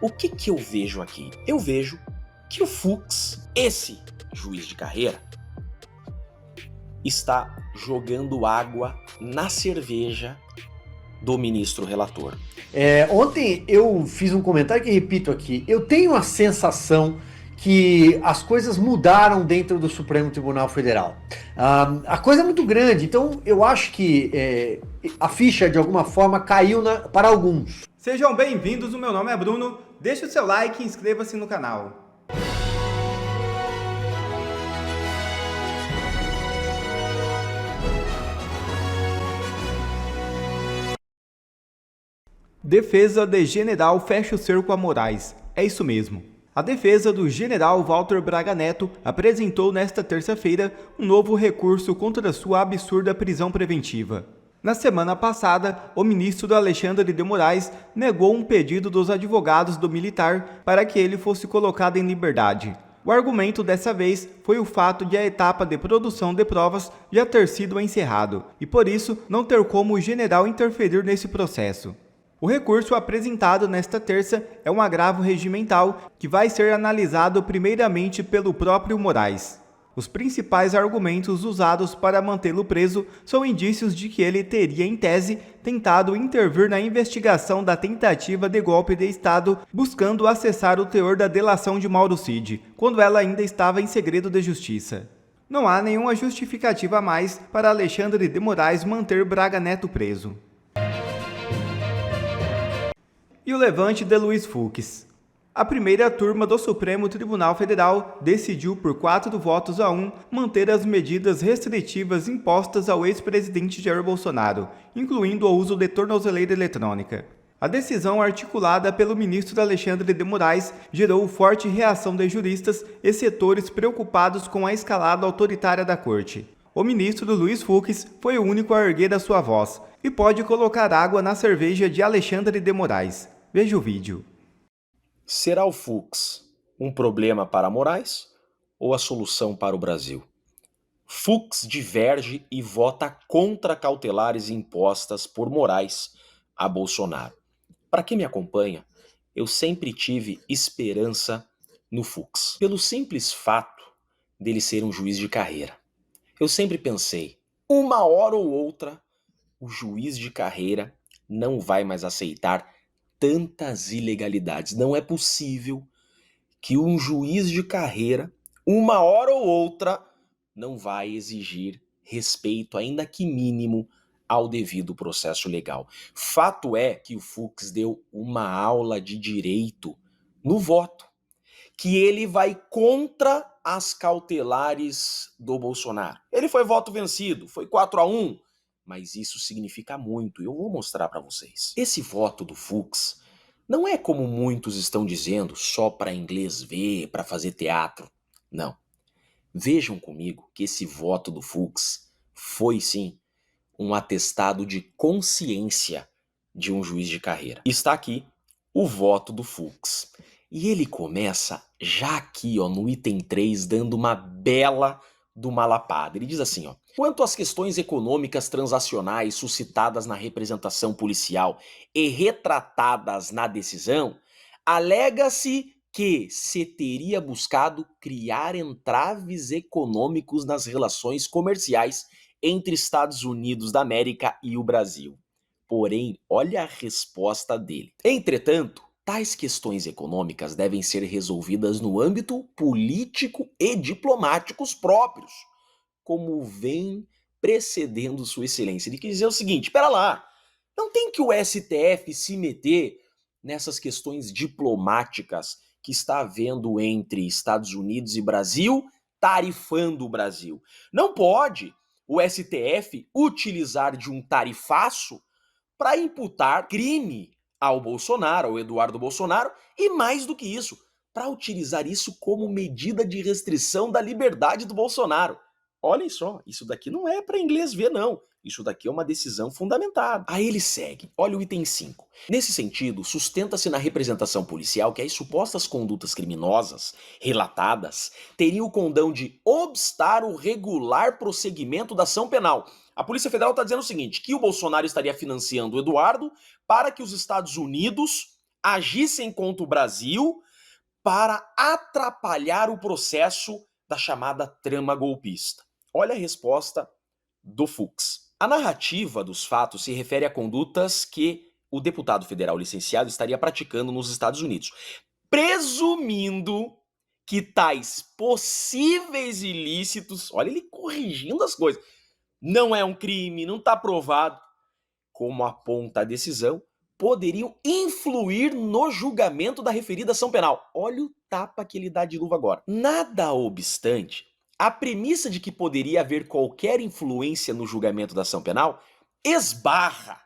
O que eu vejo aqui? Eu vejo que o Fux, esse juiz de carreira, está jogando água na cerveja do ministro relator. Ontem eu fiz um comentário que repito aqui. Eu tenho a sensação que as coisas mudaram dentro do Supremo Tribunal Federal. A coisa é muito grande, então eu acho que a ficha de alguma forma caiu para alguns. Sejam bem-vindos, o meu nome é Bruno, deixe o seu like e inscreva-se no canal. Defesa de General fecha o cerco a Moraes. É isso mesmo. A defesa do general Walter Braga Neto apresentou nesta terça-feira um novo recurso contra sua absurda prisão preventiva. Na semana passada, o ministro Alexandre de Moraes negou um pedido dos advogados do militar para que ele fosse colocado em liberdade. O argumento dessa vez foi o fato de a etapa de produção de provas já ter sido encerrado e, por isso, não ter como o general interferir nesse processo. O recurso apresentado nesta terça é um agravo regimental que vai ser analisado primeiramente pelo próprio Moraes. Os principais argumentos usados para mantê-lo preso são indícios de que ele teria, em tese, tentado intervir na investigação da tentativa de golpe de Estado, buscando acessar o teor da delação de Mauro Cid, quando ela ainda estava em segredo de justiça. Não há nenhuma justificativa a mais para Alexandre de Moraes manter Braga Neto preso. E o levante de Luiz Fux. A primeira turma do Supremo Tribunal Federal decidiu por 4 votos a 1 manter as medidas restritivas impostas ao ex-presidente Jair Bolsonaro, incluindo o uso de tornozeleira eletrônica. A decisão articulada pelo ministro Alexandre de Moraes gerou forte reação de juristas e setores preocupados com a escalada autoritária da corte. O ministro Luiz Fux foi o único a erguer a sua voz e pode colocar água na cerveja de Alexandre de Moraes. Veja o vídeo. Será o Fux um problema para Moraes ou a solução para o Brasil? Fux diverge e vota contra cautelares impostas por Moraes a Bolsonaro. Para quem me acompanha, eu sempre tive esperança no Fux, pelo simples fato dele ser um juiz de carreira. Eu sempre pensei, uma hora ou outra, o juiz de carreira não vai mais aceitar tantas ilegalidades. Não é possível que um juiz de carreira, uma hora ou outra, não vai exigir respeito, ainda que mínimo, ao devido processo legal. Fato é que o Fux deu uma aula de direito no voto, que ele vai contra as cautelares do Bolsonaro. Ele foi voto vencido, foi 4-1, mas isso significa muito, e eu vou mostrar para vocês. Esse voto do Fux não é como muitos estão dizendo, só para inglês ver, para fazer teatro. Não. Vejam comigo que esse voto do Fux foi sim um atestado de consciência de um juiz de carreira. Está aqui o voto do Fux. E ele começa já aqui, ó, no item 3, dando uma bela de uma lapada. Ele diz assim, ó: quanto às questões econômicas transacionais suscitadas na representação policial e retratadas na decisão, alega-se que se teria buscado criar entraves econômicos nas relações comerciais entre Estados Unidos da América e o Brasil. Porém, olha a resposta dele. Entretanto, tais questões econômicas devem ser resolvidas no âmbito político e diplomáticos próprios, como vem precedendo Sua Excelência. Ele quis dizer o seguinte, espera lá, não tem que o STF se meter nessas questões diplomáticas que está havendo entre Estados Unidos e Brasil, tarifando o Brasil. Não pode o STF utilizar de um tarifaço para imputar crime ao Bolsonaro, ao Eduardo Bolsonaro, e mais do que isso, para utilizar isso como medida de restrição da liberdade do Bolsonaro. Olhem só, isso daqui não é para inglês ver, não. Isso daqui é uma decisão fundamentada. Aí ele segue, olha o item 5. Nesse sentido, sustenta-se na representação policial que as supostas condutas criminosas relatadas teriam o condão de obstar o regular prosseguimento da ação penal. A Polícia Federal está dizendo o seguinte, que o Bolsonaro estaria financiando o Eduardo para que os Estados Unidos agissem contra o Brasil para atrapalhar o processo da chamada trama golpista. Olha a resposta do Fux. A narrativa dos fatos se refere a condutas que o deputado federal licenciado estaria praticando nos Estados Unidos, presumindo que tais possíveis ilícitos, olha ele corrigindo as coisas, não é um crime, não está provado, como aponta a decisão, poderiam influir no julgamento da referida ação penal. Olha o tapa que ele dá de luva agora. Nada obstante, a premissa de que poderia haver qualquer influência no julgamento da ação penal esbarra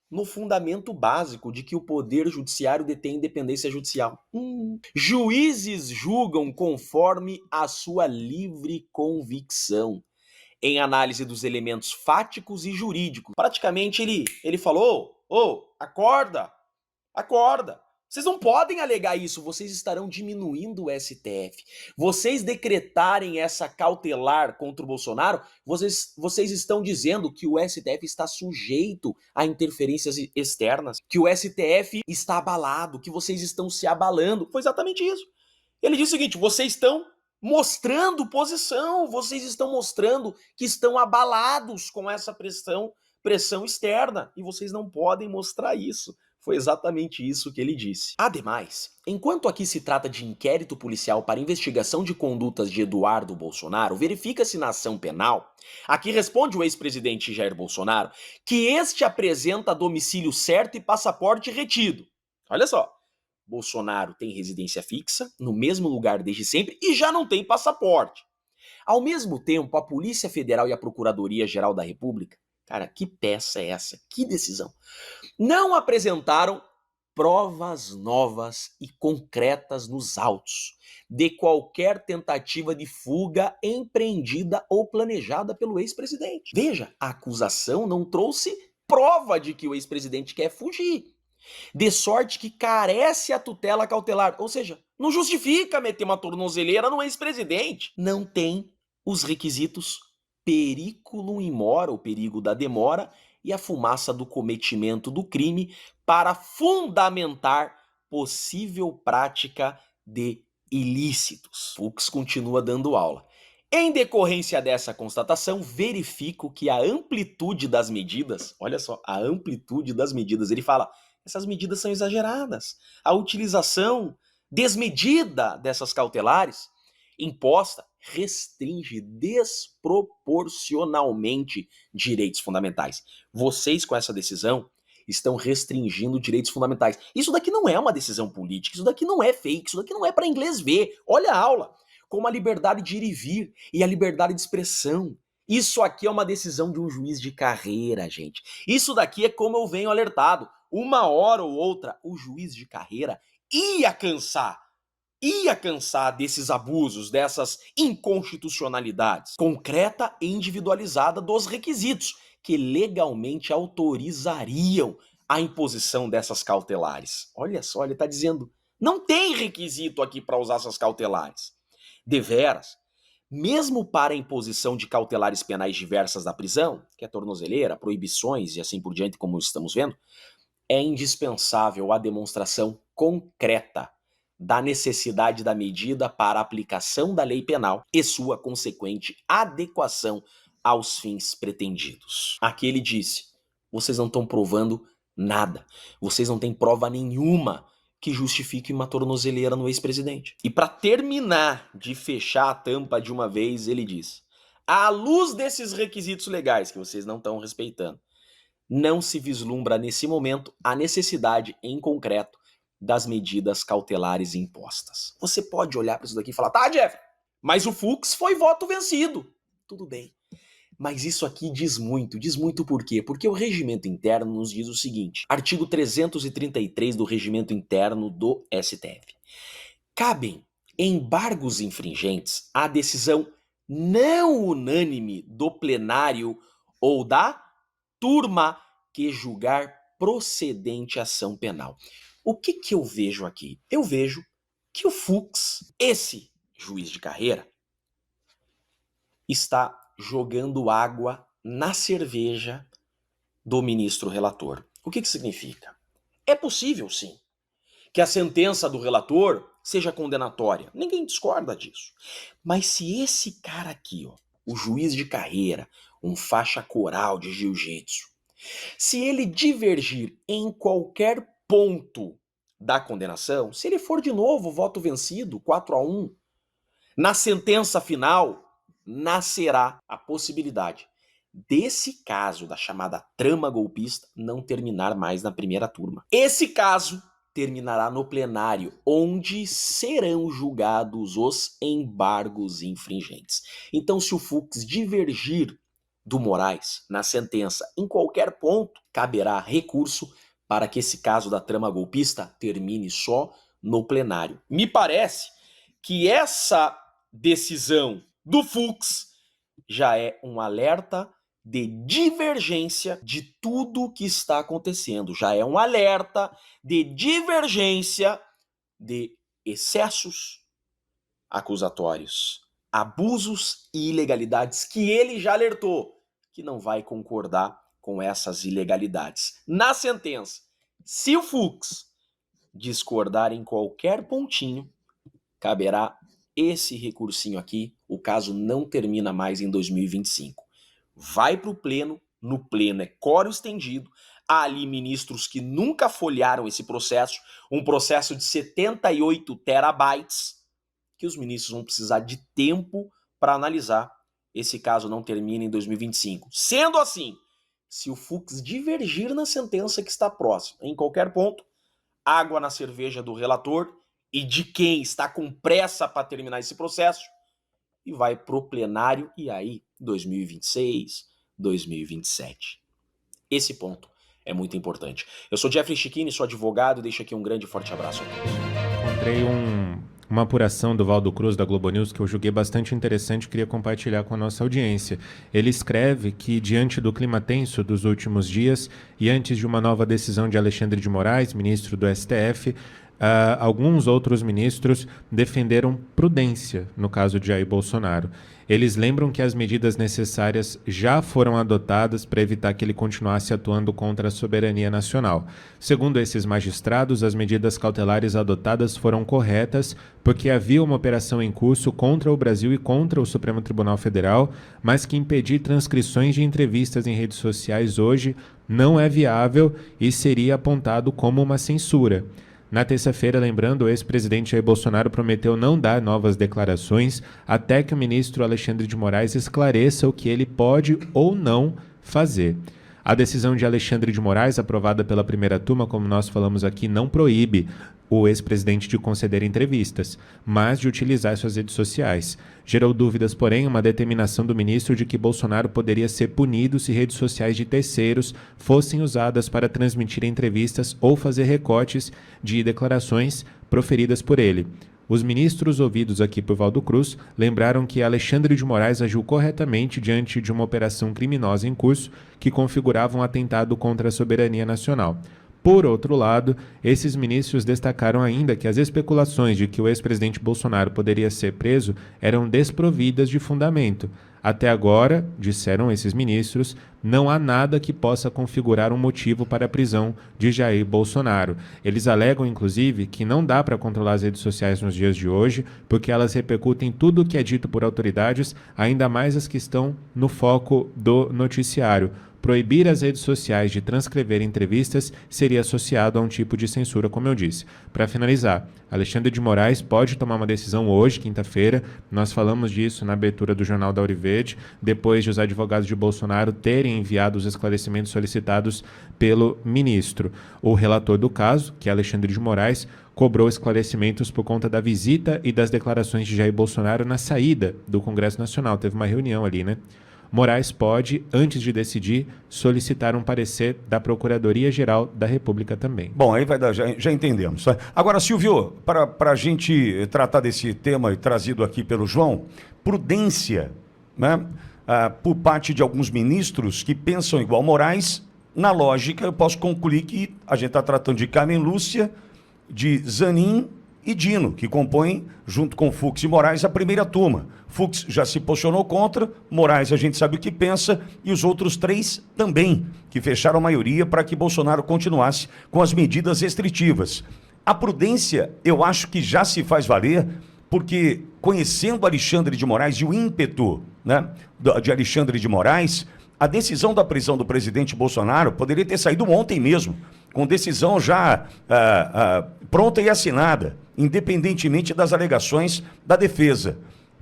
no fundamento básico de que o poder judiciário detém independência judicial. Juízes julgam conforme a sua livre convicção, em análise dos elementos fáticos e jurídicos. Praticamente ele falou, acorda, vocês não podem alegar isso, vocês estarão diminuindo o STF. Vocês decretarem essa cautelar contra o Bolsonaro, vocês estão dizendo que o STF está sujeito a interferências externas, que o STF está abalado, que vocês estão se abalando. Foi exatamente isso. Ele disse o seguinte, vocês estão mostrando posição, vocês estão mostrando que estão abalados com essa pressão externa, e vocês não podem mostrar isso. Foi exatamente isso que ele disse. Ademais, enquanto aqui se trata de inquérito policial para investigação de condutas de Eduardo Bolsonaro, verifica-se na ação penal, aqui responde o ex-presidente Jair Bolsonaro, que este apresenta domicílio certo e passaporte retido. Olha só, Bolsonaro tem residência fixa, no mesmo lugar desde sempre, e já não tem passaporte. Ao mesmo tempo, a Polícia Federal e a Procuradoria-Geral da República, cara, que peça é essa? Que decisão? Não apresentaram provas novas e concretas nos autos de qualquer tentativa de fuga empreendida ou planejada pelo ex-presidente. Veja, a acusação não trouxe prova de que o ex-presidente quer fugir. De sorte que carece a tutela cautelar, ou seja, não justifica meter uma tornozeleira no ex-presidente. Não tem os requisitos periculum in mora, o perigo da demora, e a fumaça do cometimento do crime para fundamentar possível prática de ilícitos. Fux continua dando aula. Em decorrência dessa constatação, verifico que a amplitude das medidas, olha só, a amplitude das medidas, ele fala, essas medidas são exageradas. A utilização desmedida dessas cautelares imposta restringe desproporcionalmente direitos fundamentais. Vocês, com essa decisão, estão restringindo direitos fundamentais. Isso daqui não é uma decisão política, isso daqui não é fake, isso daqui não é para inglês ver. Olha a aula, como a liberdade de ir e vir e a liberdade de expressão. Isso aqui é uma decisão de um juiz de carreira, gente. Isso daqui é como eu venho alertado. Uma hora ou outra, o juiz de carreira ia cansar desses abusos, dessas inconstitucionalidades, concreta e individualizada dos requisitos, que legalmente autorizariam a imposição dessas cautelares. Olha só, ele está dizendo, não tem requisito aqui para usar essas cautelares. Deveras, mesmo para a imposição de cautelares penais diversas da prisão, que é tornozeleira, proibições e assim por diante, como estamos vendo, é indispensável a demonstração concreta da necessidade da medida para a aplicação da lei penal e sua consequente adequação aos fins pretendidos. Aqui ele disse, vocês não estão provando nada, vocês não têm prova nenhuma que justifique uma tornozeleira no ex-presidente. E para terminar de fechar a tampa de uma vez, ele diz, à luz desses requisitos legais que vocês não estão respeitando, não se vislumbra nesse momento a necessidade em concreto das medidas cautelares impostas. Você pode olhar para isso daqui e falar, tá, Jeff, mas o Fux foi voto vencido. Tudo bem. Mas isso aqui diz muito por quê? Porque o regimento interno nos diz o seguinte, artigo 333 do regimento interno do STF. Cabem embargos infringentes à decisão não unânime do plenário ou da turma que julgar procedente a ação penal. O que eu vejo aqui? Eu vejo que o Fux, esse juiz de carreira, está jogando água na cerveja do ministro relator. O que significa? É possível, sim, que a sentença do relator seja condenatória. Ninguém discorda disso. Mas se esse cara aqui, ó, o juiz de carreira, um faixa coral de jiu-jitsu, se ele divergir em qualquer ponto da condenação, se ele for de novo voto vencido, 4-1, na sentença final, nascerá a possibilidade desse caso da chamada trama golpista não terminar mais na primeira turma. Esse caso terminará no plenário, onde serão julgados os embargos infringentes. Então, se o Fux divergir do Moraes na sentença em qualquer ponto, caberá recurso para que esse caso da trama golpista termine só no plenário. Me parece que essa decisão do Fux já é um alerta de divergência de tudo que está acontecendo. Já é um alerta de divergência de excessos acusatórios, abusos e ilegalidades que ele já alertou que não vai concordar com essas ilegalidades. Na sentença, se o Fux discordar em qualquer pontinho, caberá esse recursinho aqui. O caso não termina mais em 2025. Vai para o pleno, no pleno é quórum estendido, há ali ministros que nunca folharam esse processo, um processo de 78 terabytes, que os ministros vão precisar de tempo para analisar. Esse caso não termina em 2025. Sendo assim, se o Fux divergir na sentença que está próxima, em qualquer ponto, água na cerveja do relator e de quem está com pressa para terminar esse processo, e vai pro plenário, e aí 2026, 2027. Esse ponto é muito importante. Eu sou Jeffrey Chiquini, sou advogado, e deixo aqui um grande e forte abraço a todos. Encontrei uma apuração do Valdo Cruz, da Globo News, que eu julguei bastante interessante e queria compartilhar com a nossa audiência. Ele escreve que, diante do clima tenso dos últimos dias e antes de uma nova decisão de Alexandre de Moraes, ministro do STF, alguns outros ministros defenderam prudência no caso de Jair Bolsonaro. Eles lembram que as medidas necessárias já foram adotadas para evitar que ele continuasse atuando contra a soberania nacional. Segundo esses magistrados, as medidas cautelares adotadas foram corretas porque havia uma operação em curso contra o Brasil e contra o Supremo Tribunal Federal, mas que impedir transcrições de entrevistas em redes sociais hoje não é viável e seria apontado como uma censura. Na terça-feira, lembrando, o ex-presidente Jair Bolsonaro prometeu não dar novas declarações até que o ministro Alexandre de Moraes esclareça o que ele pode ou não fazer. A decisão de Alexandre de Moraes, aprovada pela primeira turma, como nós falamos aqui, não proíbe o ex-presidente de conceder entrevistas, mas de utilizar suas redes sociais. Gerou dúvidas, porém, uma determinação do ministro de que Bolsonaro poderia ser punido se redes sociais de terceiros fossem usadas para transmitir entrevistas ou fazer recortes de declarações proferidas por ele. Os ministros ouvidos aqui por Valdo Cruz lembraram que Alexandre de Moraes agiu corretamente diante de uma operação criminosa em curso que configurava um atentado contra a soberania nacional. Por outro lado, esses ministros destacaram ainda que as especulações de que o ex-presidente Bolsonaro poderia ser preso eram desprovidas de fundamento. Até agora, disseram esses ministros, não há nada que possa configurar um motivo para a prisão de Jair Bolsonaro. Eles alegam, inclusive, que não dá para controlar as redes sociais nos dias de hoje, porque elas repercutem tudo o que é dito por autoridades, ainda mais as que estão no foco do noticiário. Proibir as redes sociais de transcrever entrevistas seria associado a um tipo de censura, como eu disse. Para finalizar, Alexandre de Moraes pode tomar uma decisão hoje, quinta-feira. Nós falamos disso na abertura do Jornal da Auriverde, depois de os advogados de Bolsonaro terem enviado os esclarecimentos solicitados pelo ministro. O relator do caso, que é Alexandre de Moraes, cobrou esclarecimentos por conta da visita e das declarações de Jair Bolsonaro na saída do Congresso Nacional. Teve uma reunião ali, né? Moraes pode, antes de decidir, solicitar um parecer da Procuradoria-Geral da República também. Bom, aí vai dar, já entendemos. Agora, Silvio, para a gente tratar desse tema e trazido aqui pelo João, prudência, né, por parte de alguns ministros que pensam igual Moraes, na lógica, eu posso concluir que a gente está tratando de Carmen Lúcia, de Zanin e Dino, que compõem, junto com Fux e Moraes, a primeira turma. Fux já se posicionou contra, Moraes a gente sabe o que pensa, e os outros três também, que fecharam a maioria para que Bolsonaro continuasse com as medidas restritivas. A prudência, eu acho que já se faz valer, porque conhecendo Alexandre de Moraes e o ímpeto, né, de Alexandre de Moraes, a decisão da prisão do presidente Bolsonaro poderia ter saído ontem mesmo, com decisão já pronta e assinada, independentemente das alegações da defesa.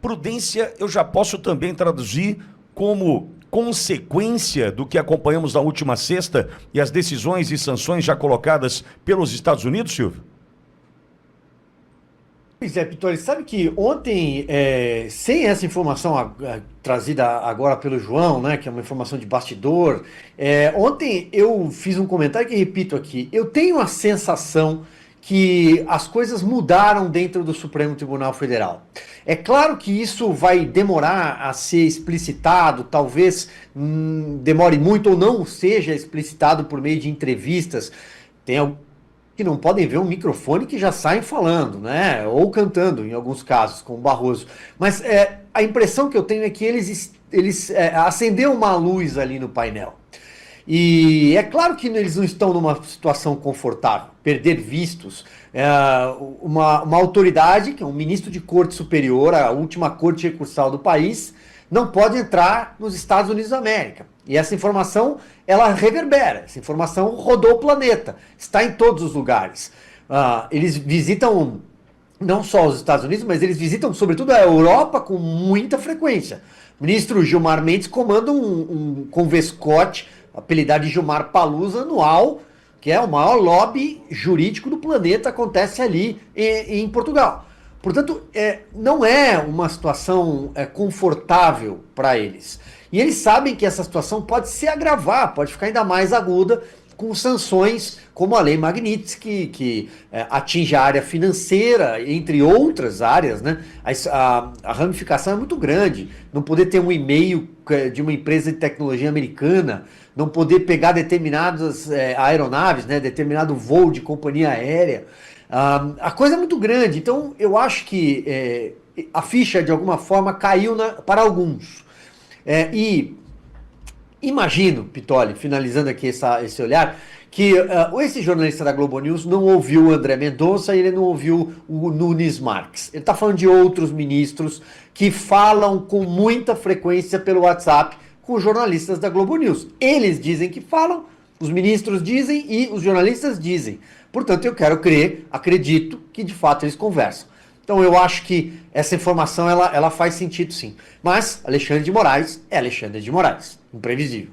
Prudência eu já posso também traduzir como consequência do que acompanhamos na última sexta e as decisões e sanções já colocadas pelos Estados Unidos, Silvio? Pois é, Pitoli, sabe que ontem, sem essa informação trazida agora pelo João, né, que é uma informação de bastidor, ontem eu fiz um comentário que repito aqui, eu tenho a sensação que as coisas mudaram dentro do Supremo Tribunal Federal. É claro que isso vai demorar a ser explicitado, talvez demore muito ou não seja explicitado por meio de entrevistas. Tem que não podem ver um microfone que já saem falando, né? Ou cantando, em alguns casos, como o Barroso. Mas a impressão que eu tenho é que eles acenderam uma luz ali no painel. E é claro que eles não estão numa situação confortável. Perder vistos. Uma autoridade, que é um ministro de corte superior, a última corte recursal do país, não pode entrar nos Estados Unidos da América. E essa informação, ela reverbera, essa informação rodou o planeta, está em todos os lugares. Eles visitam não só os Estados Unidos, mas eles visitam sobretudo a Europa com muita frequência. O ministro Gilmar Mendes comanda um convescote, apelidado de Gilmar Palusa, anual, que é o maior lobby jurídico do planeta, acontece ali em Portugal. Portanto, não é uma situação confortável para eles. E eles sabem que essa situação pode se agravar, pode ficar ainda mais aguda com sanções como a Lei Magnitsky, que atinge a área financeira, entre outras áreas, né? A ramificação é muito grande. Não poder ter um e-mail de uma empresa de tecnologia americana, não poder pegar determinadas aeronaves, né? Determinado voo de companhia aérea. A coisa é muito grande, então eu acho que a ficha de alguma forma caiu para alguns. E imagino, Pitoli, finalizando aqui esse olhar, que esse jornalista da Globo News não ouviu o André Mendonça e ele não ouviu o Nunes Marques. Ele está falando de outros ministros que falam com muita frequência pelo WhatsApp com os jornalistas da Globo News. Eles dizem que falam, os ministros dizem e os jornalistas dizem. Portanto, eu quero crer, acredito que de fato eles conversam. Então eu acho que essa informação ela faz sentido sim. Mas Alexandre de Moraes é Alexandre de Moraes, imprevisível.